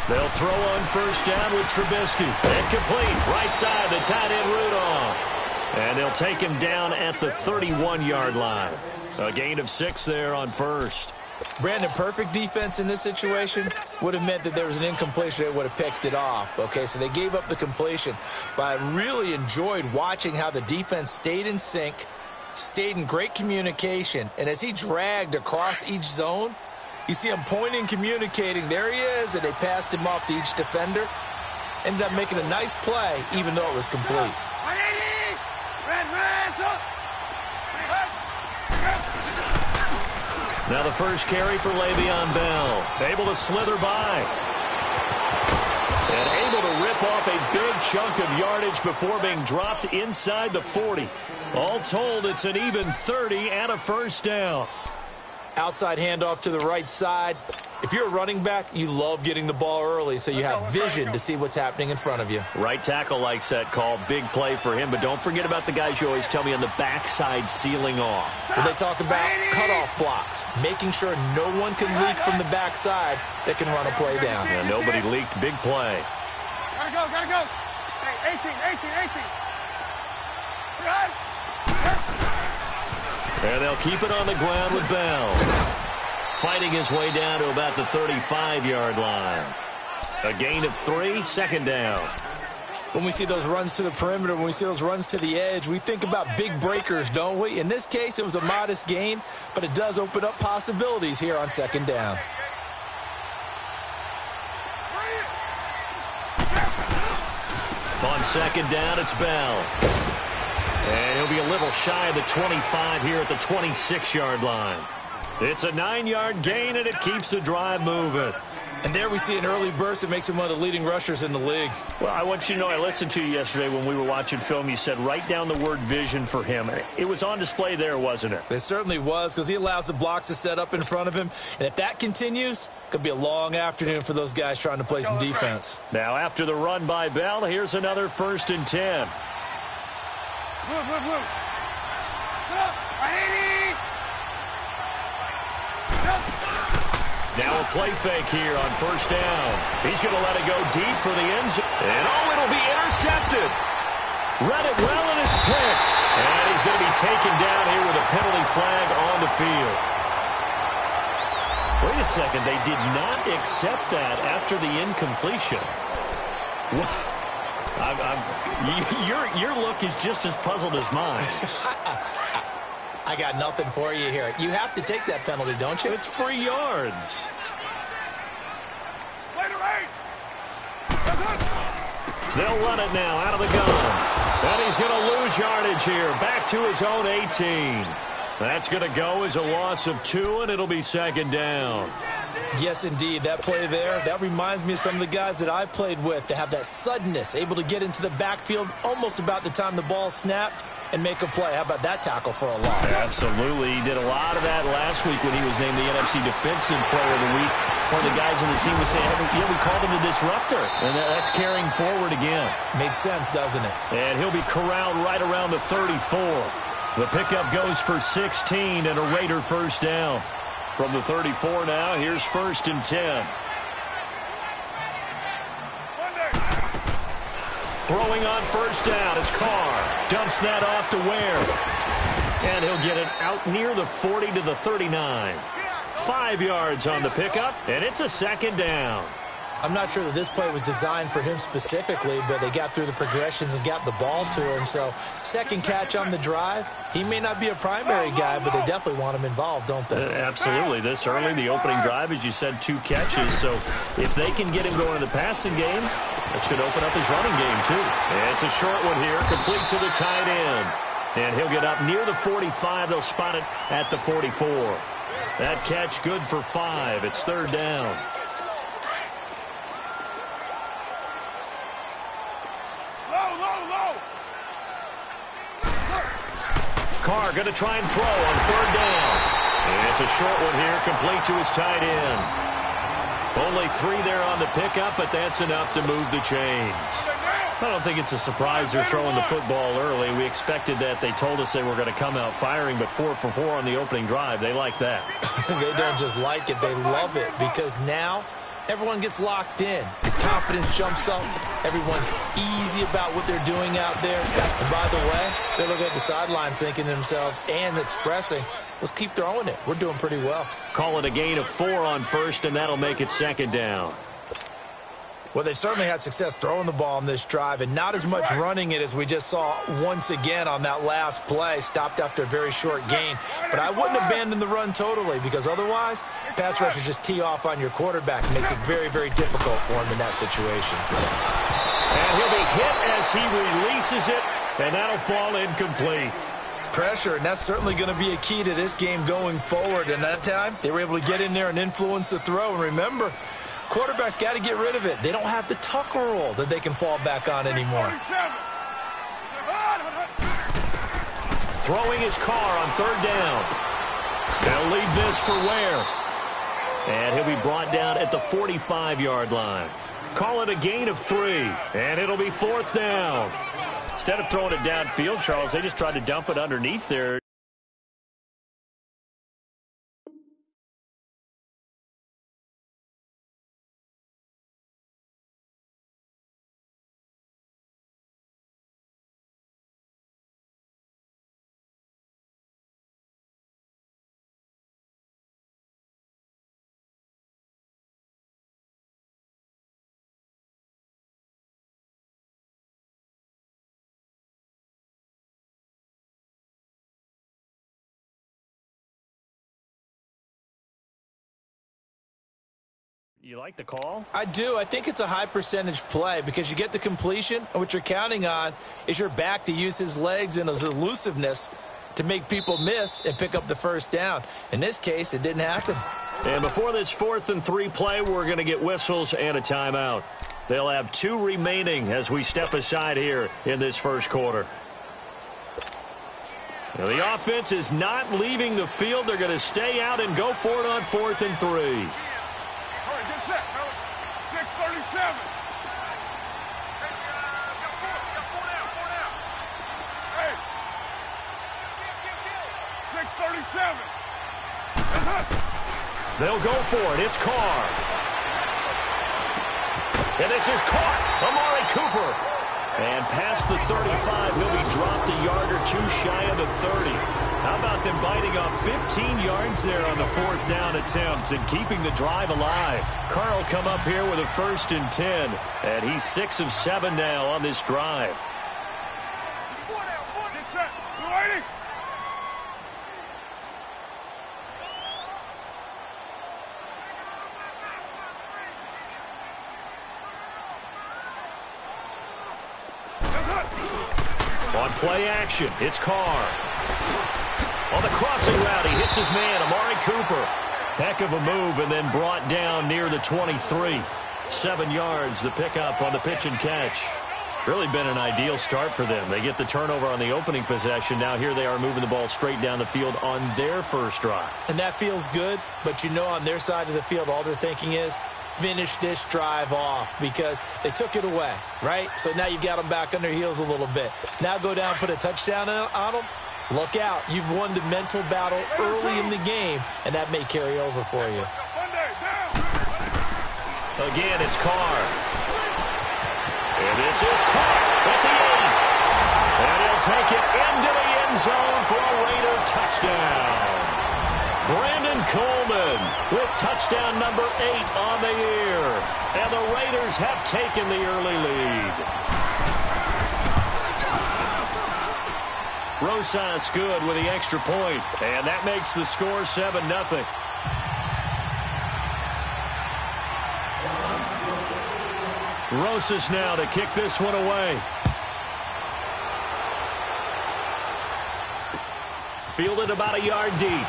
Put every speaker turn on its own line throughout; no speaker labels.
They'll throw on first down with Trubisky. Incomplete. Right side, the tight end Rudolph. And they'll take him down at the 31-yard line. A gain of 6 there on first.
Brandon, perfect defense in this situation would have meant that there was an incompletion that would have picked it off. Okay, so they gave up the completion. But I really enjoyed watching how the defense stayed in sync, stayed in great communication, and as he dragged across each zone, you see him pointing, communicating. There he is, and they passed him off to each defender. Ended up making a nice play, even though it was complete.
Now the first carry for Le'Veon Bell. Able to slither by. And able to rip off a big chunk of yardage before being dropped inside the 40. All told, it's an even 30 and a first down.
Outside handoff to the right side. If you're a running back, you love getting the ball early so you have vision to see what's happening in front of you.
Right tackle likes that call. Big play for him, but don't forget about the guys you always tell me on the backside sealing off.
Well, they talk about cutoff blocks, making sure no one can leak from the backside that can run a play down.
Yeah, nobody leaked. Big play.
Gotta go. Hey, 18. Right.
And they'll keep it on the ground with Bell. Fighting his way down to about the 35-yard line. A gain of 3, second down.
When we see those runs to the perimeter, when we see those runs to the edge, we think about big breakers, don't we? In this case, it was a modest gain, but it does open up possibilities here on second down.
On second down, it's Bell. And he'll be a little shy of the 25 here at the 26-yard line. It's a 9-yard gain, and it keeps the drive moving.
And there we see an early burst that makes him one of the leading rushers in the league.
Well, I want you to know, I listened to you yesterday when we were watching film. You said write down the word vision for him. It was on display there, wasn't it?
It certainly was, because he allows the blocks to set up in front of him. And if that continues, it could be a long afternoon for those guys trying to play some defense.
Now, after the run by Bell, here's another 1st and 10.
Move.
Now a play fake here on first down. He's going to let it go deep for the end zone. And, it'll be intercepted. Read it well, and it's picked. And he's going to be taken down here with a penalty flag on the field. Wait a second. They did not accept that after the incompletion. Your look is just as puzzled as mine.
I got nothing for you here. You have to take that penalty, don't you?
It's 3 yards. They'll run it now out of the gun. And he's going to lose yardage here. Back to his own 18. That's going to go as a loss of 2, and it'll be second down.
Yes, indeed. That play there, that reminds me of some of the guys that I played with. To have that suddenness, able to get into the backfield almost about the time the ball snapped and make a play. How about that tackle for a loss?
Absolutely. He did a lot of that last week when he was named the NFC Defensive Player of the Week. One of the guys on the team was saying, we called him the disruptor. And that's carrying forward again.
Makes sense, doesn't it?
And he'll be corralled right around the 34. The pickup goes for 16 and a Raider first down. From the 34 now, here's 1st and 10. Throwing on first down is Carr. Dumps that off to Ware. And he'll get it out near the 40 to the 39. 5 yards on the pickup, and it's a second down.
I'm not sure that this play was designed for him specifically, but they got through the progressions and got the ball to him. So, second catch on the drive. He may not be a primary guy, but they definitely want him involved, don't they?
Absolutely. This early, the opening drive, as you said, 2 catches. So, if they can get him going in the passing game, that should open up his running game, too. And it's a short one here, complete to the tight end. And he'll get up near the 45. They'll spot it at the 44. That catch good for 5. It's third down. Carr going to try and throw on third down. And it's a short one here, complete to his tight end. Only 3 there on the pickup, but that's enough to move the chains. I don't think it's a surprise they're throwing the football early. We expected that. They told us they were going to come out firing, but 4 for 4 on the opening drive. They like that.
They don't just like it. They love it, because now everyone gets locked in. The confidence jumps up. Everyone's easy about what they're doing out there. And by the way, they look at the sideline thinking to themselves and expressing, let's keep throwing it. We're doing pretty well.
Call it a gain of 4 on first, and that'll make it second down.
Well, they've certainly had success throwing the ball on this drive, and not as much running it as we just saw once again on that last play, stopped after a very short gain. But I wouldn't abandon the run totally, because otherwise, pass rushers just tee off on your quarterback. It makes it very, very difficult for him in that situation.
And he'll be hit as he releases it, and that'll fall incomplete.
Pressure, and that's certainly going to be a key to this game going forward. And that time, they were able to get in there and influence the throw. And remember, quarterbacks got to get rid of it. They don't have the tuck rule that they can fall back on anymore.
Throwing his car on third down. They'll leave this for Ware. And he'll be brought down at the 45-yard line. Call it a gain of 3, and it'll be fourth down. Instead of throwing it downfield, Charles, they just tried to dump it underneath there. You like the call?
I do. I think it's a high percentage play because you get the completion, and what you're counting on is your back to use his legs and his elusiveness to make people miss and pick up the first down. In this case, it didn't happen.
And before this 4th and 3 play, we're going to get whistles and a timeout. They'll have 2 remaining as we step aside here in this first quarter. Now, the offense is not leaving the field. They're going to stay out and go for it on 4th and 3.
6:37. Hey. 6:37.
They'll go for it. It's Carr. And this is caught. Amari Cooper. And past the 35, he'll be dropped a yard or 2 shy of the 30. How about them biting off 15 yards there on the 4th down attempt and keeping the drive alive? Carr will come up here with a 1st and 10, and he's 6 of 7 now on this drive.
Get set. 280.
On play action, it's Carr. On the crossing route, he hits his man, Amari Cooper. Heck of a move, and then brought down near the 23. 7 yards, the pickup on the pitch and catch. Really been an ideal start for them. They get the turnover on the opening possession. Now here they are moving the ball straight down the field on their first drive.
And that feels good, but you know on their side of the field, all they're thinking is, finish this drive off because they took it away, right? So now you've got them back on their heels a little bit. Now go down, put a touchdown on them. Look out. You've won the mental battle early in the game, and that may carry over for you.
Again, it's Carr. And this is Carr at the 8. And he'll take it into the end zone for a Raider touchdown. Brandon Coleman with touchdown number 8 on the year. And the Raiders have taken the early lead. Rosas good with the extra point. And that makes the score 7-0. Rosas now to kick this one away. Fielded about a yard deep.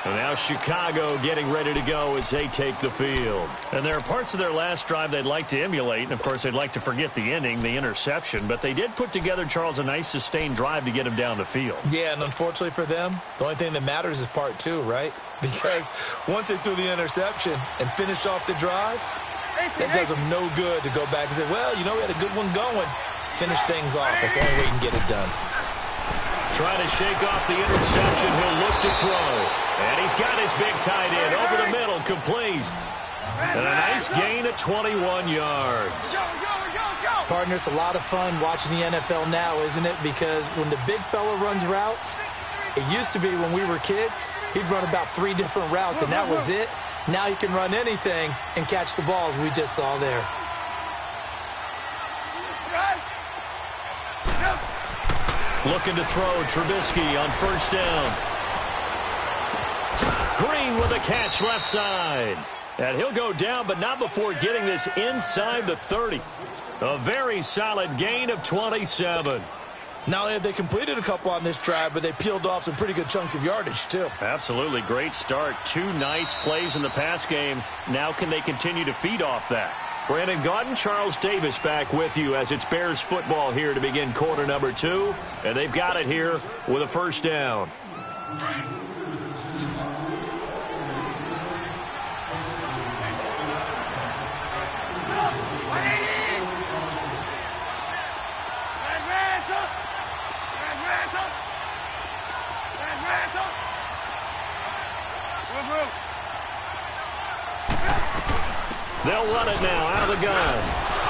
And now Chicago getting ready to go as they take the field. And there are parts of their last drive they'd like to emulate. And, of course, they'd like to forget the ending, the interception. But they did put together, Charles, a nice sustained drive to get him down the field.
Yeah, and unfortunately for them, the only thing that matters is part 2, right? Because once they threw the interception and finished off the drive, that does them no good to go back and say, well, you know, we had a good one going. Finish things off. That's the only way you can get it done.
Trying to shake off the interception. He'll look to throw. And he's got his big tight end over the middle, complete. And a nice gain of 21 yards.
Partner, it's a lot of fun watching the NFL now, isn't it? Because when the big fella runs routes, it used to be when we were kids, he'd run about 3 different routes, and that was it. Now he can run anything and catch the balls we just saw there.
Looking to throw, Trubisky on first down. Green with a catch left side. And he'll go down, but not before getting this inside the 30. A very solid gain of 27.
Not only have they completed a couple on this drive, but they peeled off some pretty good chunks of yardage, too.
Absolutely. Great start. 2 nice plays in the pass game. Now can they continue to feed off that? Brandon Gaudin, Charles Davis back with you as it's Bears football here to begin quarter number 2. And they've got it here with a first down. They'll run it now out of the gun.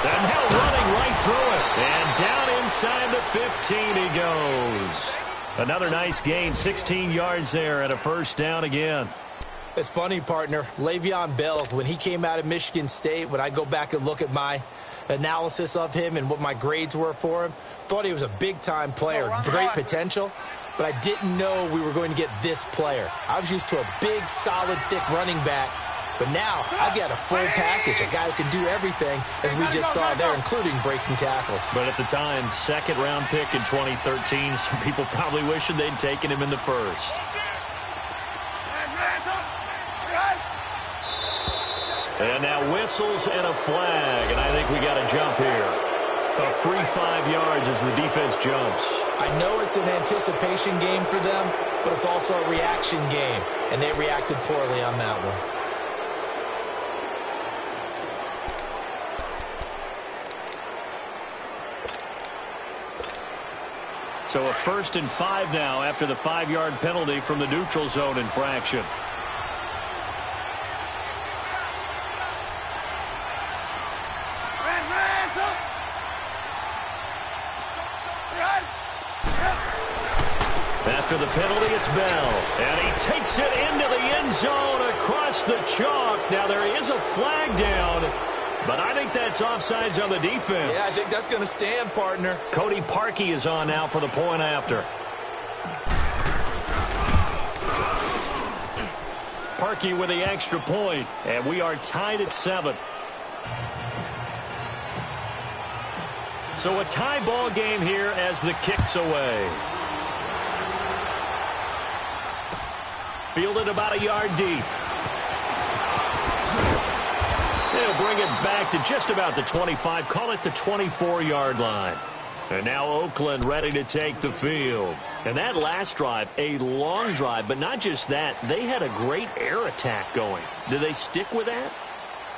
And now running right through it. And down inside the 15 he goes. Another nice gain, 16 yards there and a first down again.
It's funny, partner. Le'Veon Bell, when he came out of Michigan State, when I go back and look at my analysis of him and what my grades were for him, thought he was a big-time player, great potential, but I didn't know we were going to get this player. I was used to a big, solid, thick running back. But now, I've got a full package, a guy who can do everything, as we just saw there, including breaking tackles.
But at the time, second-round pick in 2013, some people probably wishing they'd taken him in the first. And now whistles and a flag, and I think we got a jump here. A free 5 yards as the defense jumps.
I know it's an anticipation game for them, but it's also a reaction game, and they reacted poorly on that one.
So a 1st and 5 now after the 5-yard penalty from the neutral zone infraction. After the penalty, it's Bell. And he takes it into the end zone across the chalk. Now there is a flag down, but I think that's offsides on the defense.
Yeah, I think that's going to stand, partner.
Cody Parkey is on now for the point after. Parkey with the extra point, and we are tied at 7. So a tie ball game here as the kick's away. Fielded about a yard deep. They'll bring it back to just about the 25, call it the 24-yard line. And now Oakland ready to take the field. And that last drive, a long drive, but not just that, they had a great air attack going. Do they stick with that?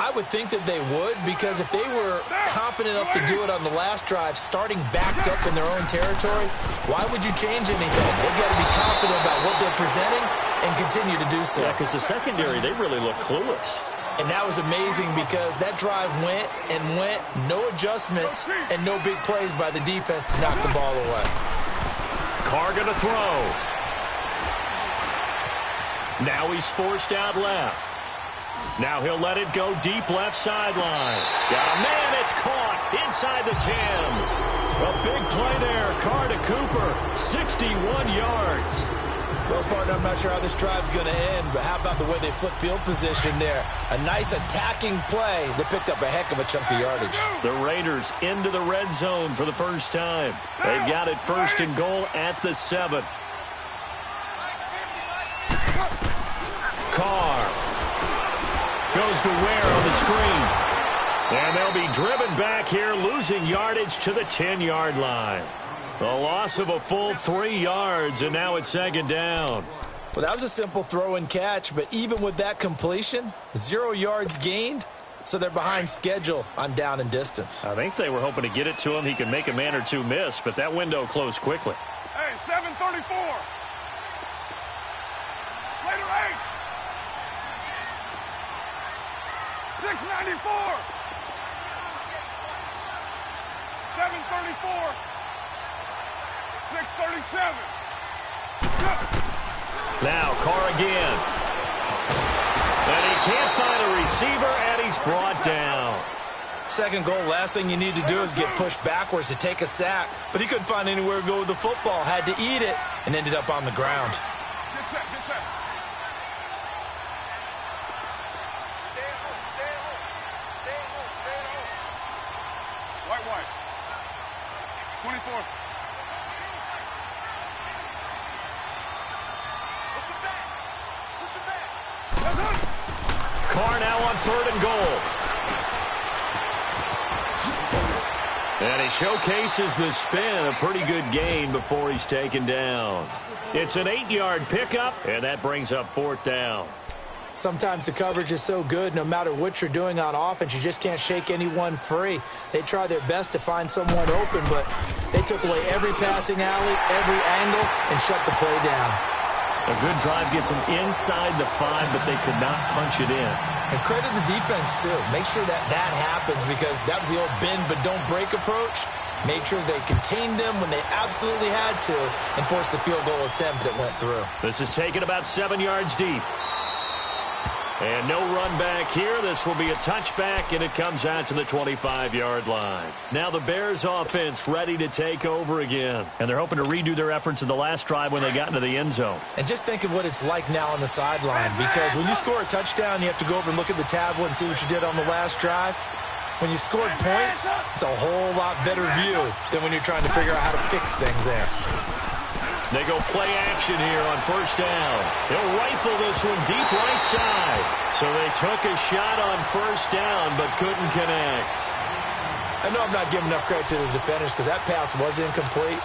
I would think that they would, because if they were competent enough to do it on the last drive, starting backed up in their own territory, why would you change anything? They've got to be confident about what they're presenting and continue to do so.
Yeah, because the secondary, they really look clueless.
And that was amazing because that drive went and went, no adjustments and no big plays by the defense to knock the ball away.
Carr going to throw. Now he's forced out left. Now he'll let it go deep left sideline. Got a man, it's caught inside the 10. A big play there. Carr to Cooper, 61 yards.
Well, partner, I'm not sure how this drive's going to end, but how about the way they flip field position there? A nice attacking play that picked up a heck of a chunk of yardage.
The Raiders into the red zone for the first time. They've got it 1st and goal at the 7. Carr goes to Ware on the screen. And they'll be driven back here, losing yardage to the 10-yard line. A loss of a full 3 yards, and now it's 2nd down.
Well, that was a simple throw and catch, but even with that completion, 0 yards gained, so they're behind schedule on down and distance.
I think they were hoping to get it to him. He could make a man or two miss, but that window closed quickly.
Hey, 17. 734. Later 8. 694. 734. 637.
Now Carr again. And he can't find a receiver, and he's brought down.
Second goal, last thing you need to do is get pushed backwards to take a sack. But he couldn't find anywhere to go with the football. Had to eat it and ended up on the ground.
Get set, get set. Stay at home, stay at home. Stay at home, stay at home. White, white. 24. Push it back. Push it back. That's it.
Carr now on 3rd and goal. And he showcases the spin, a pretty good gain before he's taken down. It's an 8-yard pickup, and that brings up 4th down.
Sometimes the coverage is so good, no matter what you're doing on offense, you just can't shake anyone free. They try their best to find someone open, but they took away every passing alley, every angle, and shut the play down.
A good drive gets them inside the 5, but they could not punch it in.
And credit the defense, too. Make sure that happens, because that was the old bend but don't break approach. Made sure they contained them when they absolutely had to and forced the field goal attempt that went through.
This is taken about 7 yards deep. And no run back here. This will be a touchback, and it comes out to the 25-yard line. Now the Bears offense ready to take over again. And they're hoping to redo their efforts in the last drive when they got into the end zone.
And just think of what it's like now on the sideline, because when you score a touchdown, you have to go over and look at the tablet and see what you did on the last drive. When you scored points, it's a whole lot better view than when you're trying to figure out how to fix things there.
They go play action here on 1st down. They'll rifle this one deep right side. So they took a shot on 1st down but couldn't connect.
I know I'm not giving enough credit to the defenders because that pass was incomplete.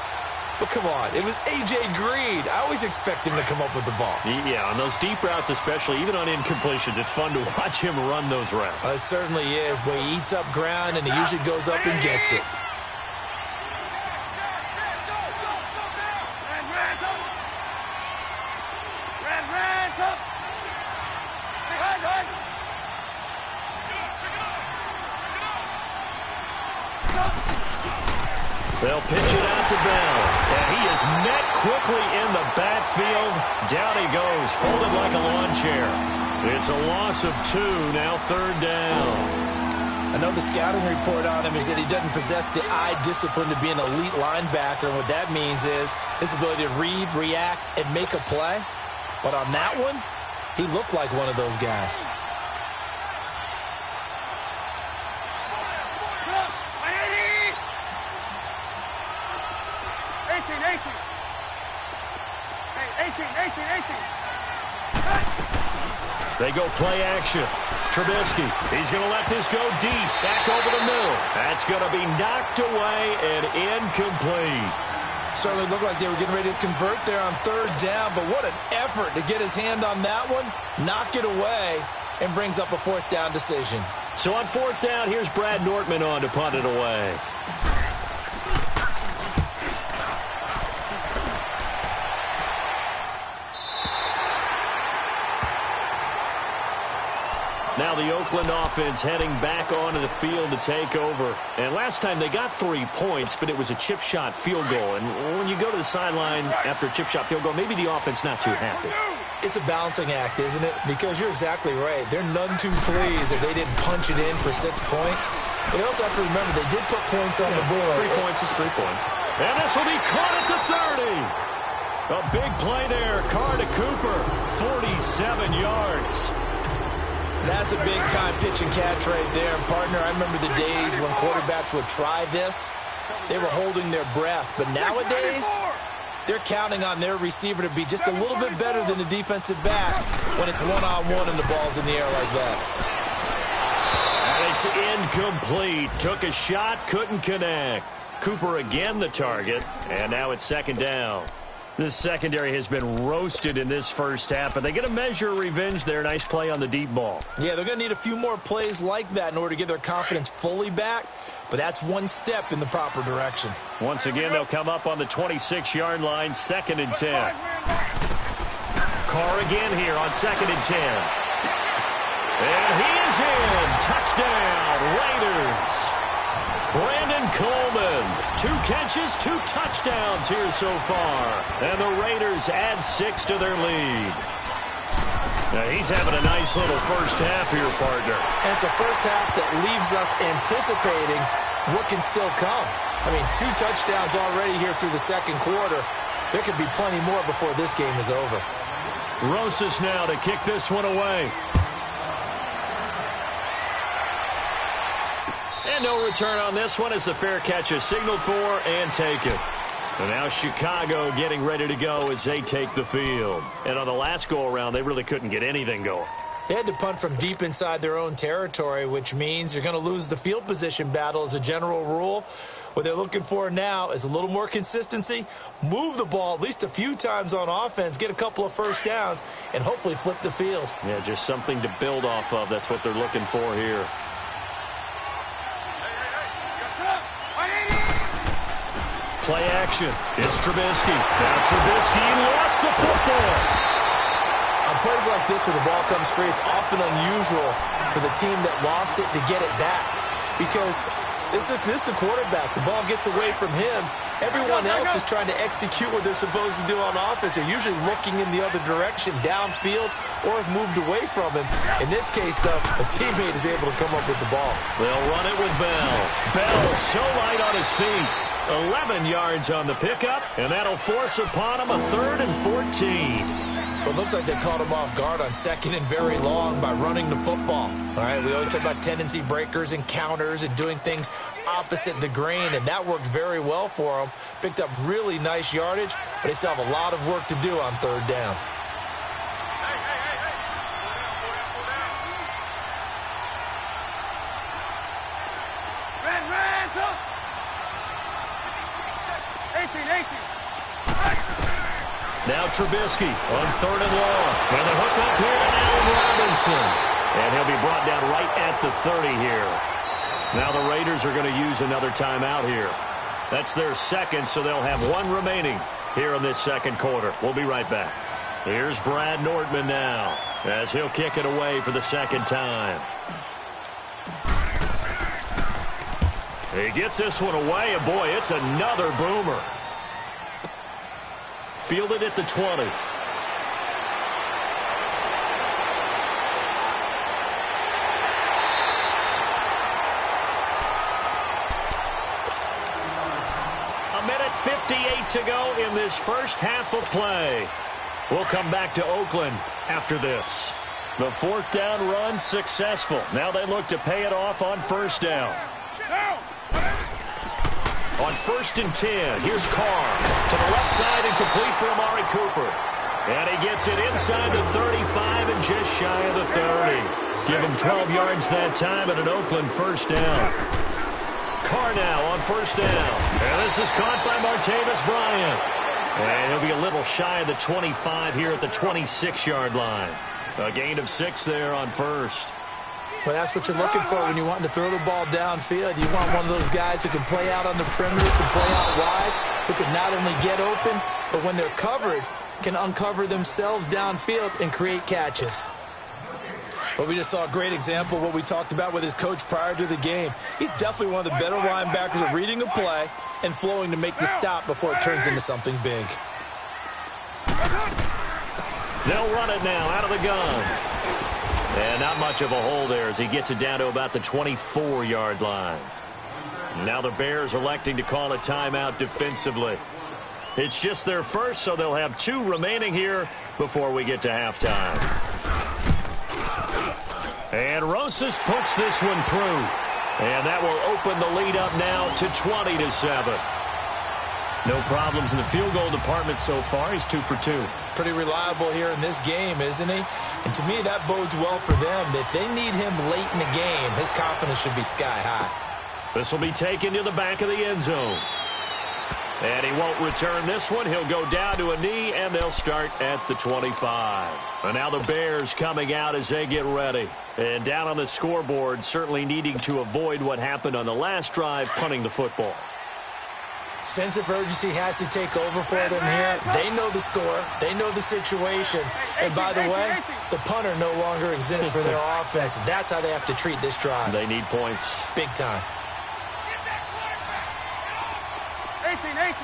But come on, it was A.J. Green. I always expect him to come up with the ball.
Yeah, on those deep routes especially, even on incompletions, it's fun to watch him run those routes.
It certainly is, but he eats up ground and he usually goes up and gets it.
They'll pitch it out to Bell. And he is met quickly in the backfield. Down he goes, folded like a lawn chair. It's a loss of 2, now 3rd down.
I know the scouting report on him is that he doesn't possess the eye discipline to be an elite linebacker. And what that means is his ability to read, react, and make a play. But on that one, he looked like one of those guys.
They go play action. Trubisky, he's going to let this go deep. Back over the middle. That's going to be knocked away and incomplete.
Certainly looked like they were getting ready to convert there on 3rd down, but what an effort to get his hand on that one, knock it away, and brings up a 4th down decision.
So on 4th down, here's Brad Nortman on to punt it away. Now the Oakland offense heading back onto the field to take over. And last time they got 3 points, but it was a chip shot field goal. And when you go to the sideline after a chip shot field goal, maybe the offense not too happy.
It's a balancing act, isn't it? Because you're exactly right. They're none too pleased that they didn't punch it in for 6 points. But they also have to remember they did put points on the board.
3 points is 3 points. And this will be caught at the 30. A big play there. Carr to Cooper. 47 yards.
That's a big-time pitch and catch right there. And, partner, I remember the days when quarterbacks would try this. They were holding their breath. But nowadays, they're counting on their receiver to be just a little bit better than the defensive back when it's one-on-one and the ball's in the air like that.
And it's incomplete. Took a shot, couldn't connect. Cooper again the target, and now it's 2nd down. This secondary has been roasted in this first half, but they get a measure of revenge there. Nice play on the deep ball.
Yeah, they're going to need a few more plays like that in order to get their confidence fully back. but that's one step in the proper direction.
Once again, they'll come up on the 26-yard line, 2nd and 10. Carr again here on 2nd and 10. And he is in. Touchdown, Raiders. Brandon Coleman, 2 catches, 2 touchdowns here so far. And the Raiders add 6 to their lead. Now he's having a nice little first half here, partner.
And it's a first half that leaves us anticipating what can still come. I mean, 2 touchdowns already here through the second quarter. There could be plenty more before this game is over.
Rosas now to kick this one away. And no return on this one as the fair catch is signaled for and taken. And now Chicago getting ready to go as they take the field. And on the last go-around, they really couldn't get anything going.
They had to punt from deep inside their own territory, which means you're going to lose the field position battle as a general rule. What they're looking for now is a little more consistency, move the ball at least a few times on offense, get a couple of first downs, and hopefully flip the field.
Yeah, just something to build off of. That's what they're looking for here. Play action. It's Trubisky. Now Trubisky lost the football.
On plays like this where the ball comes free, it's often unusual for the team that lost it to get it back. Because this is the quarterback. The ball gets away from him. Everyone else is trying to execute what they're supposed to do on offense. They're usually looking in the other direction, downfield, or have moved away from him. In this case, though, a teammate is able to come up with the ball.
They'll run it with Bell. Bell so light on his feet. 11 yards on the pickup, and that'll force upon him a 3rd and 14.
Well, it looks like they caught him off guard on 2nd and very long by running the football. All right, we always talk about tendency breakers and counters and doing things opposite the grain, and that worked very well for them. Picked up really nice yardage, but they still have a lot of work to do on 3rd down.
Now Trubisky on 3rd and long. And the hook up here to Allen Robinson. And he'll be brought down right at the 30 here. Now the Raiders are going to use another timeout here. That's their 2nd, so they'll have 1 remaining here in this 2nd quarter. We'll be right back. Here's Brad Nordman now as he'll kick it away for the 2nd time. He gets this one away, and boy, it's another boomer. Fielded at the 20. A minute 58 to go in this first half of play. We'll come back to Oakland after this. The 4th down run successful. Now they look to pay it off on 1st down. On 1st and 10, here's Carr to the left side and complete for Amari Cooper. And he gets it inside the 35 and just shy of the 30. Give him 12 yards that time and an Oakland 1st down. Carr now on 1st down. And this is caught by Martavis Bryant. And he'll be a little shy of the 25 here at the 26-yard line. A gain of 6 there on 1st.
Well, that's what you're looking for when you're wanting to throw the ball downfield. You want one of those guys who can play out on the perimeter, can play out wide, who can not only get open, but when they're covered, can uncover themselves downfield and create catches. Well, we just saw a great example of what we talked about with his coach prior to the game. He's definitely one of the better linebackers at reading a play and flowing to make the stop before it turns into something big.
They'll run it now out of the gun. And not much of a hole there as he gets it down to about the 24-yard line. Now the Bears electing to call a timeout defensively. It's just their first, so they'll have 2 remaining here before we get to halftime. And Rosas puts this one through. And that will open the lead up now to 20-7. No problems in the field goal department so far. He's 2 for 2.
Pretty reliable here in this game, isn't he? And to me, that bodes well for them. If they need him late in the game, his confidence should be sky high.
This will be taken to the back of the end zone. And he won't return this one. He'll go down to a knee, and they'll start at the 25. And now the Bears coming out as they get ready. And down on the scoreboard, certainly needing to avoid what happened on the last drive, punting the football.
Sense of urgency has to take over for them here. They know the score. They know the situation. And by the way, the punter no longer exists for their offense. That's how they have to treat this drive.
They need points.
Big time.
18.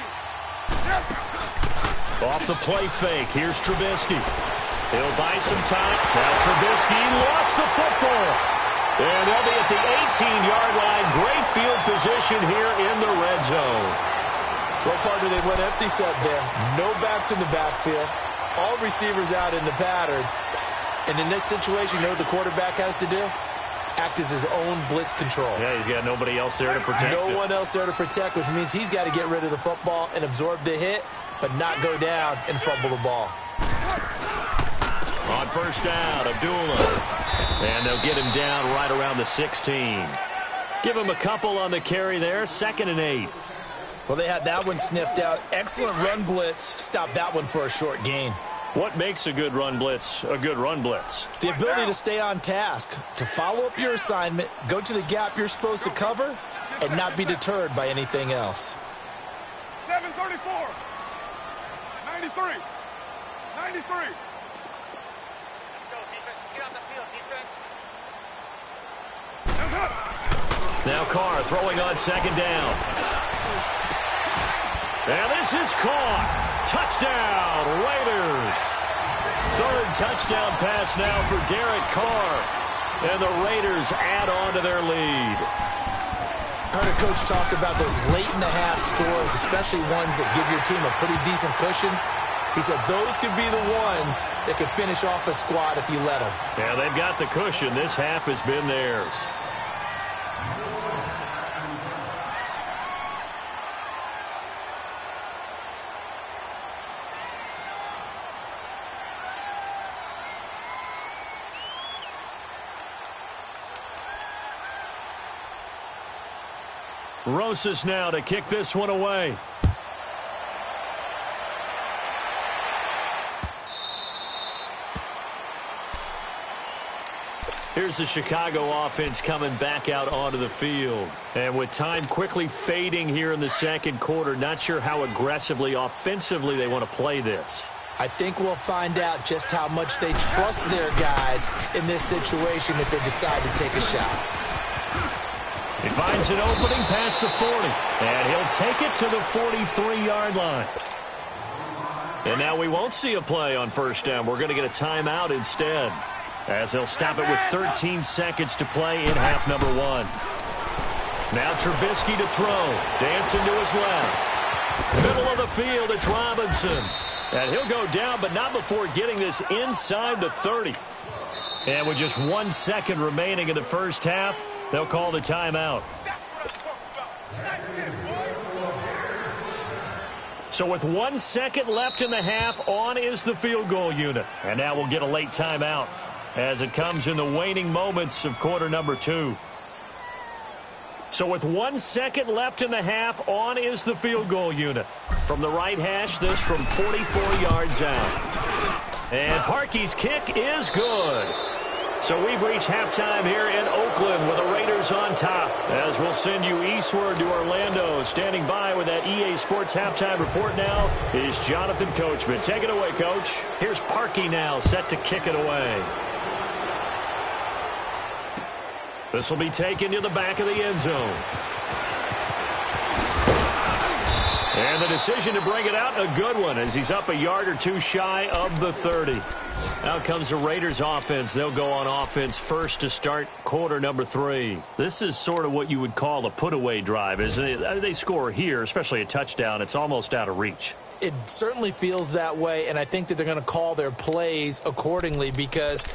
Off the play fake. Here's Trubisky. He'll buy some time. Now Trubisky lost the football. And they'll be at the 18-yard line. Great field position here in the red zone.
Well, partner, they went empty set there. No backs in the backfield. All receivers out in the pattern. And in this situation, you know what the quarterback has to do? Act as his own blitz control.
Yeah, he's got nobody else there to protect
No one else there to protect, which means he's got to get rid of the football and absorb the hit, but not go down and fumble the ball.
On first down, Abdullah. And they'll get him down right around the 16. Give him a couple on the carry there. 2nd and 8.
Well, they had that one sniffed out. Excellent run blitz. Stop that one for a short gain.
What makes a good run blitz a good run blitz?
The ability to stay on task, to follow up your assignment, go to the gap you're supposed to cover, and not be deterred by anything else.
734. 93. 93.
Let's go, defense. Let's get off the field, defense.
Now Carr throwing on 2nd down. And this is caught. Touchdown, Raiders. 3rd touchdown pass now for Derek Carr. And the Raiders add on to their lead.
I heard a coach talk about those late-in-the-half scores, especially ones that give your team a pretty decent cushion. He said those could be the ones that could finish off a squad if you let them.
Yeah, they've got the cushion. This half has been theirs. Rosas now to kick this one away. Here's the Chicago offense coming back out onto the field. And with time quickly fading here in the 2nd quarter, not sure how aggressively, offensively they want to play this.
I think we'll find out just how much they trust their guys in this situation if they decide to take a shot.
He finds an opening past the 40, and he'll take it to the 43-yard line. And now we won't see a play on first down. We're going to get a timeout instead, as they'll stop it with 13 seconds to play in half number 1. Now Trubisky to throw. Dancing to his left. Middle of the field, it's Robinson. And he'll go down, but not before getting this inside the 30. And with just 1 second remaining in the first half, they'll call the timeout. So with 1 second left in the half, on is the field goal unit. And now we'll get a late timeout as it comes in the waning moments of quarter number 2. So with 1 second left in the half, on is the field goal unit. From the right hash, this from 44 yards out. And Parkey's kick is good. So we've reached halftime here in Oakland with the Raiders on top. As we'll send you eastward to Orlando. Standing by with that EA Sports halftime report now is Jonathan Coachman. Take it away, Coach. Here's Parkey now set to kick it away. This will be taken to the back of the end zone. And the decision to bring it out, a good one, as he's up a yard or two shy of the 30. Out comes the Raiders offense. They'll go on offense first to start quarter number 3. This is sort of what you would call a put-away drive, isn't it? They score here, especially a touchdown. It's almost out of reach.
It certainly feels that way, and I think that they're going to call their plays accordingly, because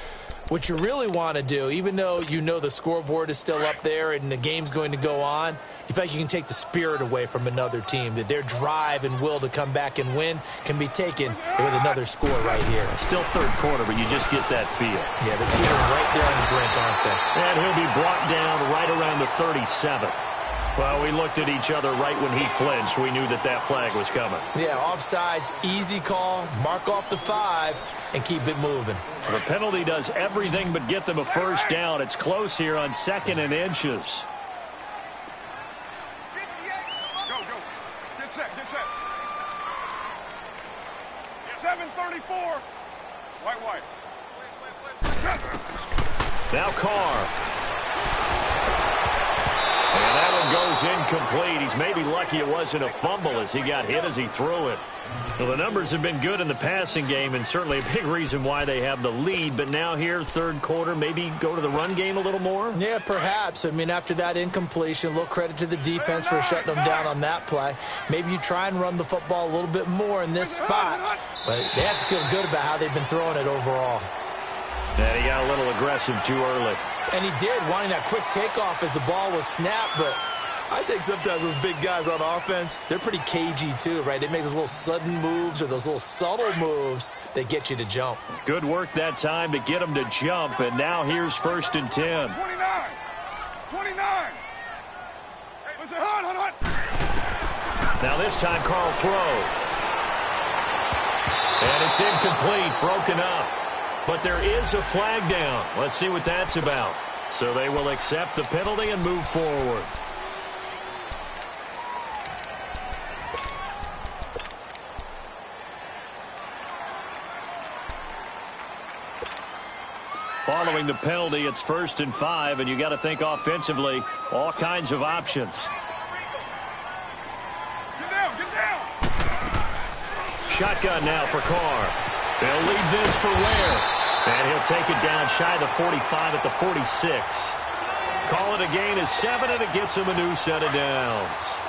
what you really want to do, even though you know the scoreboard is still up there and the game's going to go on, you feel like you can take the spirit away from another team, that their drive and will to come back and win can be taken with another score right here.
Still third quarter, but you just get that feel.
Yeah, the team are right there on the brink, aren't they?
And he'll be brought down right around the 37. Well, we looked at each other right when he flinched. We knew that flag was coming.
Yeah, offsides, easy call, mark off the 5, and keep it moving.
The penalty does everything but get them a first down. It's close here on 2nd and inches.
Go. Get set. 7:34. White.
Now Carr. And that one goes incomplete. He's maybe lucky it wasn't a fumble as he got hit as he threw it. Well, the numbers have been good in the passing game and certainly a big reason why they have the lead. But now here, third quarter, maybe go to the run game a little more?
Yeah, perhaps. I mean, after that incompletion, a little credit to the defense for shutting them down on that play. Maybe you try and run the football a little bit more in this spot. But they have to feel good about how they've been throwing it overall.
And he got a little aggressive too early.
And he did, wanting that quick takeoff as the ball was snapped. But I think sometimes those big guys on offense, they're pretty cagey too, right? They make those little sudden moves or those little subtle moves that get you to jump.
Good work that time to get him to jump. And now here's 1st and 10.
29. Listen, hot.
Now this time Carl throw. And it's incomplete, broken up. But there is a flag down. Let's see what that's about. So they will accept the penalty and move forward. Following the penalty, it's 1st and 5, and you got to think offensively, all kinds of options.
Get down.
Shotgun now for Carr. They'll leave this for Ware. And he'll take it down shy of the 45 at the 46. Call it a gain of 7, and it gets him a new set of downs.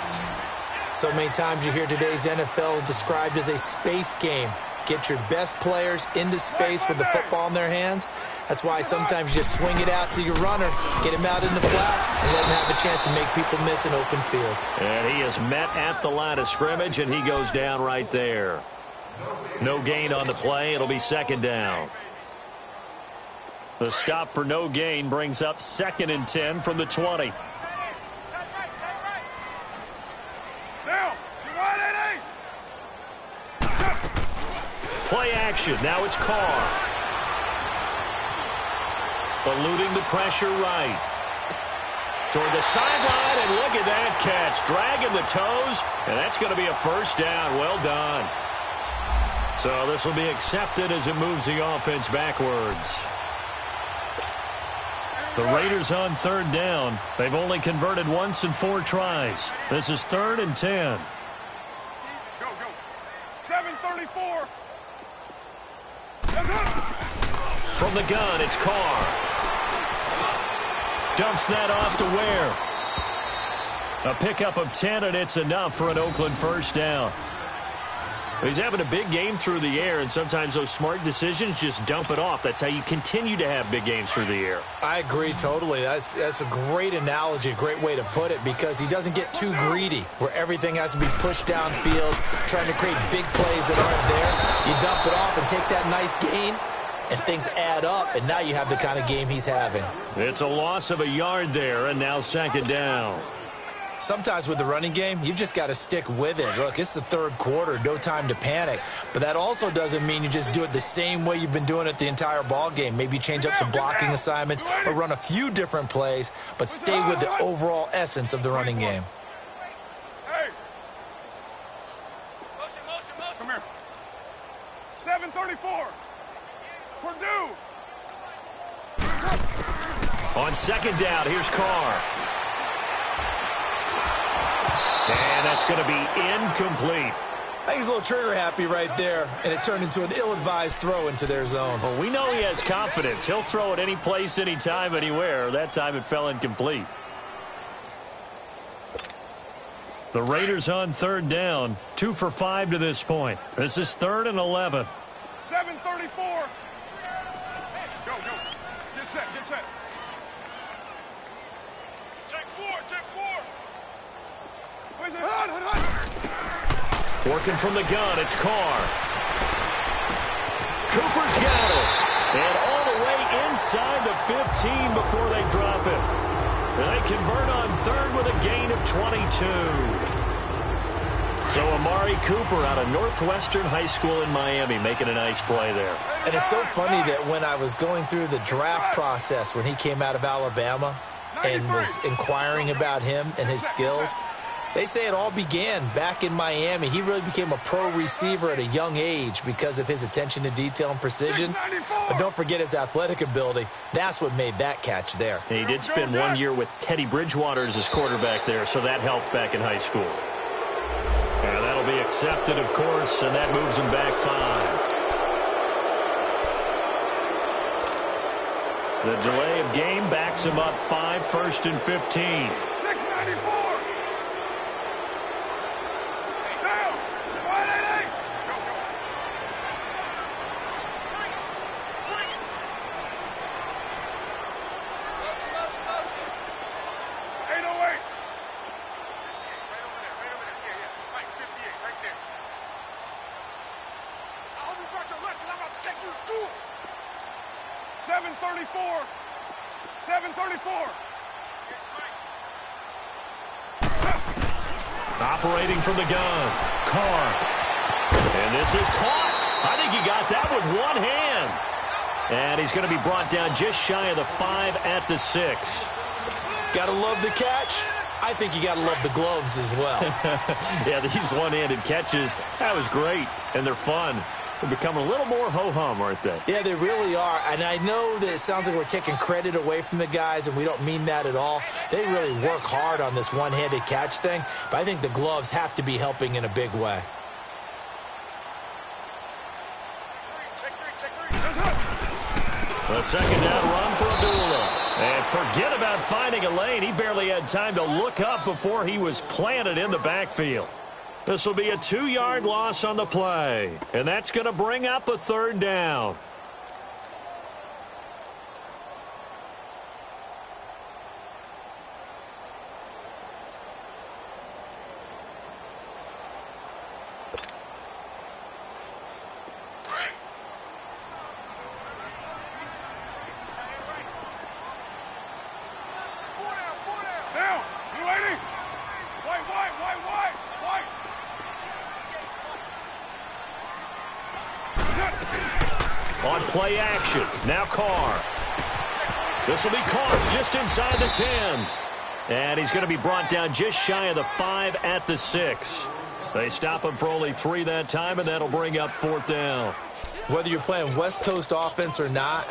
So many times you hear today's NFL described as a space game. Get your best players into space with the football in their hands. That's why sometimes you just swing it out to your runner, get him out in the flat, and let him have a chance to make people miss an open field.
And he is met at the line of scrimmage, and he goes down right there. No gain on the play. It'll be 2nd down. The stop for no gain brings up 2nd and 10 from the 20. Play action. Now it's Carr. Eluding the pressure right. Toward the sideline, and look at that catch. Dragging the toes, and that's going to be a first down. Well done. So this will be accepted as it moves the offense backwards. The Raiders on 3rd down. They've only converted once in 4 tries. This is 3rd and 10.
Go. 7:34.
From the gun, it's Carr. Dumps that off to Ware. A pickup of 10, and it's enough for an Oakland first down. He's having a big game through the air, and sometimes those smart decisions just dump it off. That's how you continue to have big games through the air.
I agree totally. That's a great analogy, a great way to put it, because he doesn't get too greedy where everything has to be pushed downfield, trying to create big plays that aren't there. You dump it off and take that nice gain, and things add up, and now you have the kind of game he's having.
It's a loss of a yard there, and now 2nd down.
Sometimes with the running game, you've just got to stick with it. Look, it's the 3rd quarter, no time to panic. But that also doesn't mean you just do it the same way you've been doing it the entire ball game. Maybe change up some blocking assignments or run a few different plays, but stay with the overall essence of the running game.
Hey. Come here. 7:34. Purdue.
On 2nd down, here's Carr. And that's going to be incomplete.
I think he's a little trigger happy right there, and it turned into an ill-advised throw into their zone.
Well, we know he has confidence. He'll throw it any place, anytime, anywhere. That time it fell incomplete. The Raiders on 3rd down, 2 for 5 to this point. This is 3rd and 11.
7:34. Go. Get set. Check 4. Hot.
Working from the gun, it's Carr. Cooper's got it. And all the way inside the 15 before they drop it. And they convert on third with a gain of 22. So Amari Cooper out of Northwestern High School in Miami making a nice play there.
And it's so funny that when I was going through the draft process when he came out of Alabama and was inquiring about him and his skills, they say it all began back in Miami. He really became a pro receiver at a young age because of his attention to detail and precision. But don't forget his athletic ability. That's what made that catch there.
He did spend 1 year with Teddy Bridgewater as his quarterback there, so that helped back in high school. And that'll be accepted, of course, and that moves him back 5. The delay of game backs him up 5, 1st and 15.
694. Down. 188. Go, go. 808. Right over there. Yeah. Right, 58, right there. I hope you brought your lunch because I'm about to take you to school. 734. 734.
Operating from the gun. Carr. And this is caught. I think he got that with one hand. And he's going to be brought down just shy of the 5 at the 6.
Gotta love the catch. I think you gotta love the gloves as well.
Yeah, these one-handed catches, that was great. And they're fun. They're becoming a little more ho-hum, aren't they?
Yeah, they really are. And I know that it sounds like we're taking credit away from the guys, and we don't mean that at all. They really work hard on this one-handed catch thing, but I think the gloves have to be helping in a big way.
A second down run for Abdullah. And forget about finding a lane. He barely had time to look up before he was planted in the backfield. This will be a 2-yard loss on the play. And that's going to bring up a 3rd down.
Down. You lady. White.
On play action. Now Carr. This will be caught just inside the 10. And he's going to be brought down just shy of the 5 at the 6. They stop him for only 3 that time, and that'll bring up 4th down.
Whether you're playing West Coast offense or not,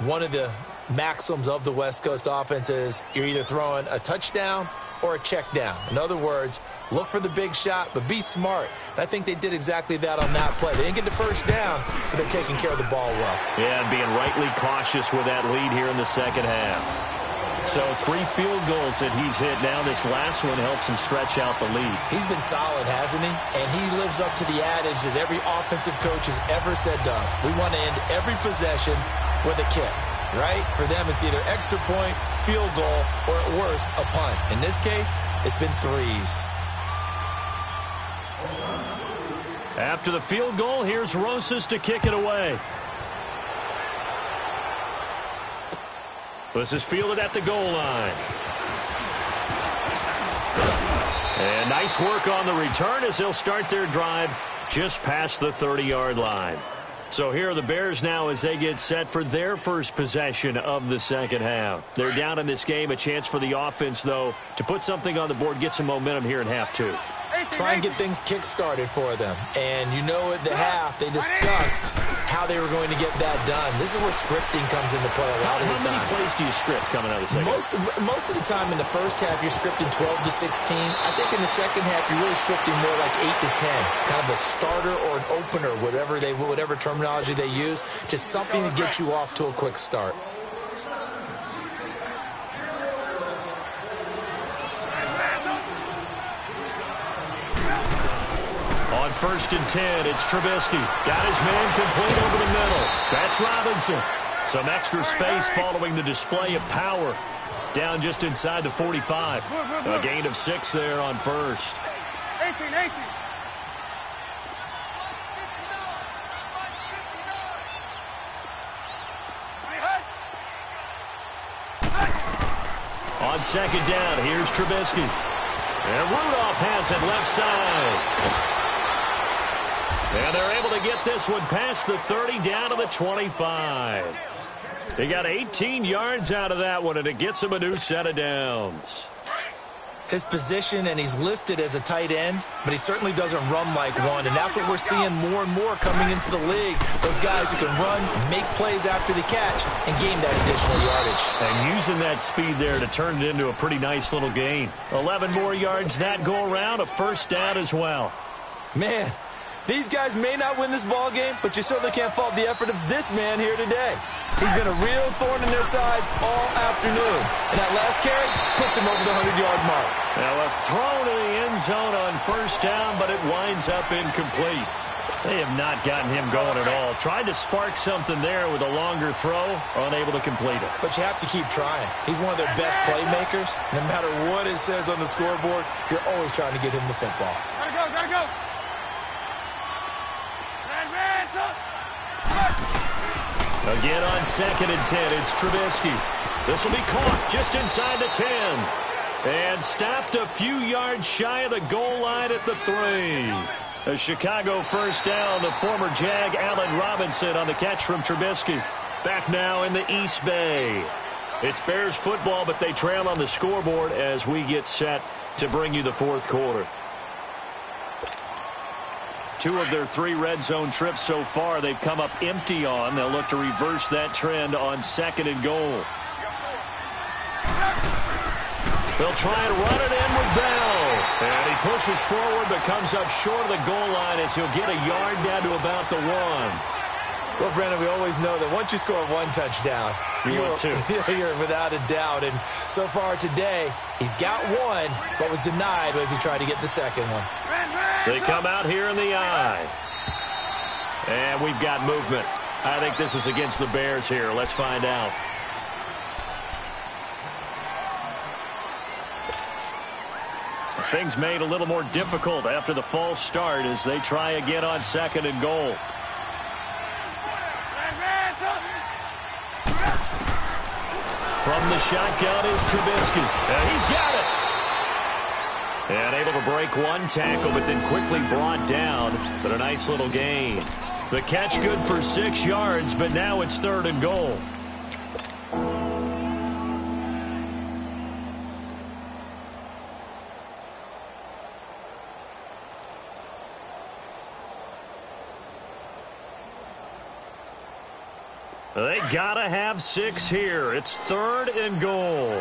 one of the maxims of the West Coast offense is you're either throwing a touchdown or a check down. In other words, look for the big shot, but be smart. And I think they did exactly that on that play. They didn't get the first down, but they're taking care of the ball well.
Yeah, and being rightly cautious with that lead here in the second half. So 3 field goals that he's hit now. This last one helps him stretch out the lead.
He's been solid, hasn't he? And he lives up to the adage that every offensive coach has ever said to us. We want to end every possession with a kick. Right? For them, it's either extra point, field goal, or at worst, a punt. In this case, it's been 3s.
After the field goal, here's Rosas to kick it away. This is fielded at the goal line. And nice work on the return as they'll start their drive just past the 30-yard line. So here are the Bears now as they get set for their first possession of the second half. They're down in this game. A chance for the offense, though, to put something on the board, get some momentum here in half 2.
Try and get things kick-started for them. And you know at the half, they discussed how they were going to get that done. This is where scripting comes into play a lot of the time.
How many plays do you script coming out of the second half?
Most of the time in the first half, you're scripting 12 to 16. I think in the second half, you're really scripting more like 8 to 10. Kind of a starter or an opener, whatever terminology they use. Just something to get you off to a quick start.
On 1st and 10, it's Trubisky. Got his man complete over the middle. That's Robinson. Some extra space following the display of power. Down just inside the 45. A gain of 6 there on 1st.
18.
On On second down, here's Trubisky. And Rudolph has it left side. And they're able to get this one past the 30 down to the 25. They got 18 yards out of that one, and it gets them a new set of downs.
His position, and he's listed as a tight end, but he certainly doesn't run like one, and that's what we're seeing more and more coming into the league. Those guys who can run, make plays after the catch, and gain that additional yardage.
And using that speed there to turn it into a pretty nice little gain. 11 more yards that go around, a first down as well.
Man, these guys may not win this ball game, but you certainly can't fault the effort of this man here today. He's been a real thorn in their sides all afternoon. And that last carry puts him over the 100-yard mark.
Now a throw to the end zone on first down, but it winds up incomplete. They have not gotten him going at all. Tried to spark something there with a longer throw, unable to complete it.
But you have to keep trying. He's one of their best playmakers. No matter what it says on the scoreboard, you're always trying to get him the football.
Gotta go.
Again on second and 10, it's Trubisky. This will be caught just inside the 10. And stopped a few yards shy of the goal line at the 3. A Chicago first down, the former Jag Allen Robinson on the catch from Trubisky. Back now in the East Bay. It's Bears football, but they trail on the scoreboard as we get set to bring you the fourth quarter. 2 of their 3 red zone trips so far they've come up empty on. They'll look to reverse that trend on second and goal. They'll try and run it in with Bell. And he pushes forward but comes up short of the goal line as he'll get a yard down to about the 1.
Well, Brandon, we always know that once you score 1 touchdown, you're without a doubt. And so far today, he's got 1, but was denied as he tried to get the second one.
They come out here in the eye. And we've got movement. I think this is against the Bears here. Let's find out. Things made a little more difficult after the false start as they try again on second and goal. From the shotgun is Trubisky. And he's got it. And able to break 1 tackle, but then quickly brought down. But a nice little gain. The catch good for 6 yards, but now it's third and goal. They gotta have 6 here. It's third and goal.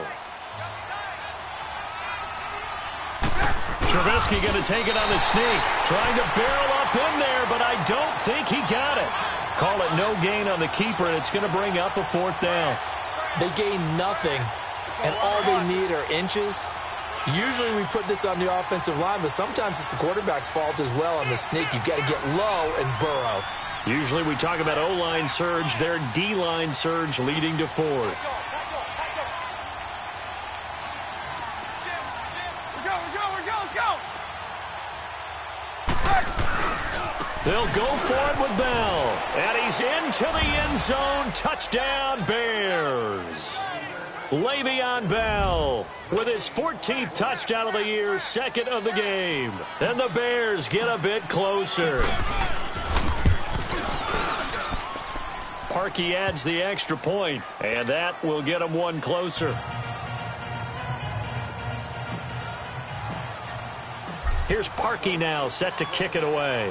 Trubisky going to take it on the sneak. Trying to barrel up in there, but I don't think he got it. Call it no gain on the keeper, and it's going to bring up a 4th down.
They gain nothing, and all they need are inches. Usually we put this on the offensive line, but sometimes it's the quarterback's fault as well on the sneak. You've got to get low and burrow.
Usually we talk about O-line surge, their D-line surge leading to 4th. They'll go for it with Bell. And he's into the end zone. Touchdown, Bears. Le'Veon Bell with his 14th touchdown of the year, 2nd of the game. And the Bears get a bit closer. Parkey adds the extra point, and that will get him 1 closer. Here's Parkey now, set to kick it away.